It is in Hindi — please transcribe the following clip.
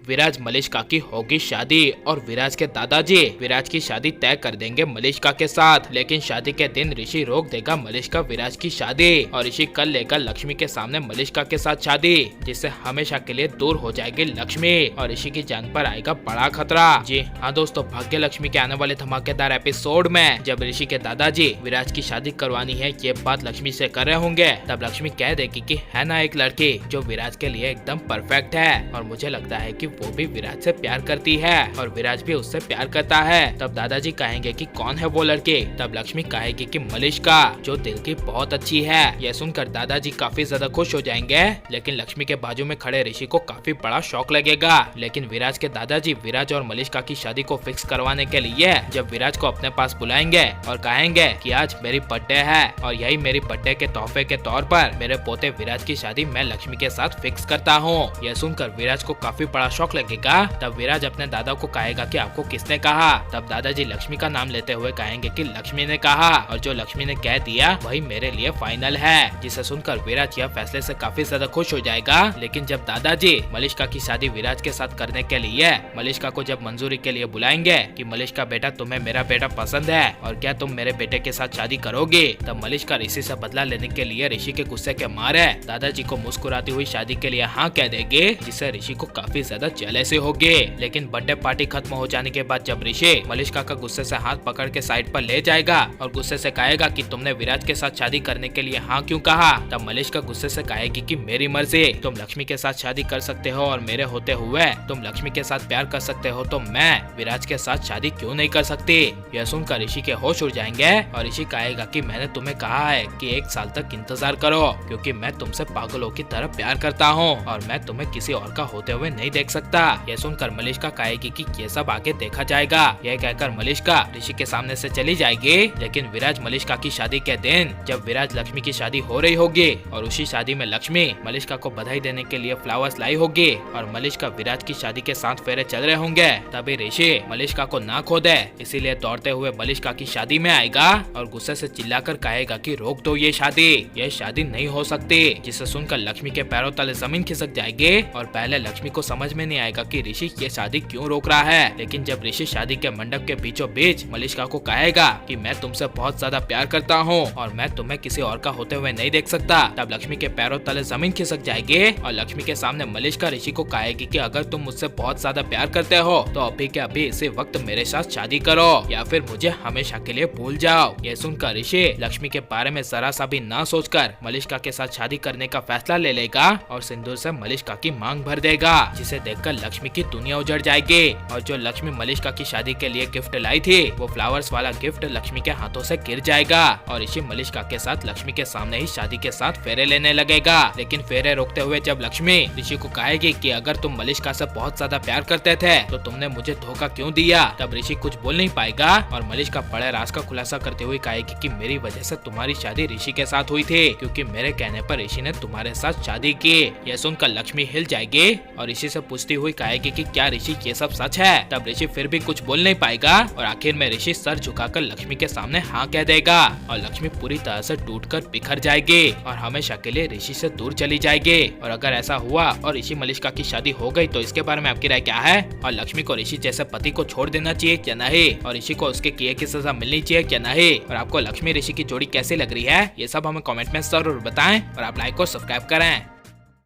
विराज मलिष्का की होगी शादी और विराज के दादाजी विराज की शादी तय कर देंगे मलिष्का के साथ। लेकिन शादी के दिन ऋषि रोक देगा मलिष्का विराज की शादी और ऋषि कर लेगा लक्ष्मी के सामने मलिष्का के साथ शादी, जिससे हमेशा के लिए दूर हो जाएगी लक्ष्मी और ऋषि की जान पर आएगा बड़ा खतरा। जी हाँ दोस्तों, भाग्य लक्ष्मी के आने वाले धमाकेदार एपिसोड में जब ऋषि के दादाजी विराज की शादी करवानी है ये बात लक्ष्मी से कर रहे होंगे, तब लक्ष्मी कह देगी कि है ना एक लड़की जो विराज के लिए एकदम परफेक्ट है और मुझे लगता है कि वो भी विराज से प्यार करती है और विराज भी उससे प्यार करता है। तब दादाजी कहेंगे कि कौन है वो लड़की, तब लक्ष्मी कहेगी कि मलिष्का जो दिल की बहुत अच्छी है। यह सुनकर दादाजी काफी ज्यादा खुश हो जाएंगे, लेकिन लक्ष्मी के बाजू में खड़े ऋषि को काफी बड़ा शौक लगेगा। लेकिन विराज के दादाजी विराज और मलिष्का की शादी को फिक्स करवाने के लिए जब विराज को अपने पास बुलाएंगे और कहेंगे कि आज मेरी बर्थडे है और यही मेरी बर्थडे के तोहफे के तौर पर मेरे पोते विराज की शादी मैं लक्ष्मी के साथ फिक्स करता हूँ। यह सुनकर विराज को काफी बड़ा शौक लगेगा। तब विराज अपने दादा को कहेगा कि आपको किसने कहा। तब दादाजी लक्ष्मी का नाम लेते हुए कहेंगे कि लक्ष्मी ने कहा और जो लक्ष्मी ने कह दिया वही मेरे लिए फाइनल है। जिसे सुनकर विराज यह फैसले से काफी ज्यादा खुश हो जाएगा। लेकिन जब दादाजी मलिष्का की शादी विराज के साथ करने के लिए मलिष्का को जब मंजूरी के लिए बुलाएंगे कि मलिष्का बेटा तुम्हें मेरा बेटा पसंद है और क्या तुम मेरे बेटे के साथ शादी करोगे, तब मलिष्का ऋषि से बदला लेने के लिए ऋषि के गुस्से के मारे दादाजी को मुस्कुराती हुई शादी के लिए हाँ कह देंगे, जिससे ऋषि को काफी ज्यादा जेलसी होगी। लेकिन बर्थडे पार्टी खत्म हो जाने के बाद जब ऋषि मलिष्का का गुस्से से हाथ पकड़ के साइड पर ले जाएगा और गुस्से से कहेगा कि तुमने विराज के साथ शादी करने के लिए हाँ क्यों कहा, तब मलिष्का गुस्से से कहेगी कि मेरी मर्जी, तुम लक्ष्मी के साथ शादी कर सकते हो और मेरे होते हुए तुम लक्ष्मी के साथ प्यार कर सकते हो, तो मैं विराज के साथ शादी क्यों नहीं कर सकती। यह सुनकर ऋषि के होश उड़ जाएंगे और ऋषि कहेगा कि मैंने तुम्हें कहा है कि 1 साल तक इंतजार करो क्योंकि मैं तुमसे पागलों की तरह प्यार करता हूँ और मैं तुम्हें किसी और का होते हुए नहीं देख सकता। यह सुनकर मलिष्का कहेगी कि ये सब आगे देखा जाएगा। यह कहकर मलिष्का ऋषि के सामने से चली जाएगी। लेकिन विराज मलिष्का की शादी के दिन जब विराज लक्ष्मी की शादी हो रही होगी और उसी शादी में लक्ष्मी मलिष्का को बधाई देने के लिए फ्लावर्स लाई होगी और मलिष्का विराज की शादी के 7 फेरे चल रहे होंगे, तभी ऋषि मलिष्का को ना खो दे, इसीलिए दौड़ते हुए मलिष्का की शादी में आएगा और गुस्से से चिल्लाकर कहेगा कि रोक दो ये शादी नहीं हो सकती। जिसे सुनकर लक्ष्मी के पैरों तले जमीन खिसक जाएगी और पहले लक्ष्मी को समझ में नहीं आएगा कि ऋषि ये शादी क्यों रोक रहा है। लेकिन जब ऋषि शादी के मंडप के बीचों बीच मलिष्का को कहेगा कि मैं तुमसे बहुत ज्यादा प्यार करता हूँ और मैं तुम्हें किसी और का होते हुए नहीं देख सकता, तब लक्ष्मी के पैरों तले जमीन खिसक जाएगी और लक्ष्मी के सामने मलिष्का ऋषि को कहेगी कि अगर तुम मुझसे बहुत ज्यादा प्यार करते हो तो अभी के अभी इसी वक्त मेरे साथ शादी करो या फिर मुझे हमेशा के लिए भूल जाओ। यह सुनकर ऋषि लक्ष्मी के बारे में जरा सा भी ना सोचकर मलिष्का के साथ शादी करने का फैसला ले लेगा और सिंदूर से मलिष्का की मांग भर देगा, जिसे देखकर लक्ष्मी की दुनिया उजड़ जाएगी। और जो लक्ष्मी मलिष्का की शादी के लिए गिफ्ट लाई थी वो फ्लावर्स वाला गिफ्ट लक्ष्मी के हाथों से गिर जाएगा और ऋषि मलिष्का के साथ लक्ष्मी के सामने ही शादी के साथ फेरे लेने लगेगा। लेकिन फेरे रोकते हुए जब लक्ष्मी ऋषि को कहेगी कि अगर तुम मलिष्का से बहुत ज्यादा प्यार करते थे तो तुमने मुझे धोखा क्यों दिया, तब ऋषि कुछ बोल नहीं पाएगा और मलिष्का बड़े राज का खुलासा करते हुए कहेगी कि मेरी वजह से तुम्हारी शादी ऋषि के साथ हुई थी क्योंकि मेरे कहने पर ऋषि ने तुम्हारे साथ शादी की। यह सुनकर लक्ष्मी हिल जाएगी और ऋषि से पूछती हुई कहेगी कि क्या ऋषि ये सब सच है। तब ऋषि फिर भी कुछ बोल नहीं पाएगा और आखिर में ऋषि सर झुकाकर लक्ष्मी के सामने हाँ कह देगा और लक्ष्मी पूरी तरह से टूटकर बिखर जाएगी और हमेशा के लिए ऋषि से दूर चली जाएगी। और अगर ऐसा हुआ और ऋषि मलिष्का की शादी हो गई तो इसके बारे में आपकी राय क्या है और लक्ष्मी को ऋषि जैसे पति को छोड़ देना चाहिए क्या नहीं और ऋषि को उसके किए की सजा मिलनी चाहिए क्या नहीं और आपको लक्ष्मी ऋषि की जोड़ी कैसी लग रही है ये सब हमें कमेंट में जरूर बताएं और आप लाइक और सब्सक्राइब करें।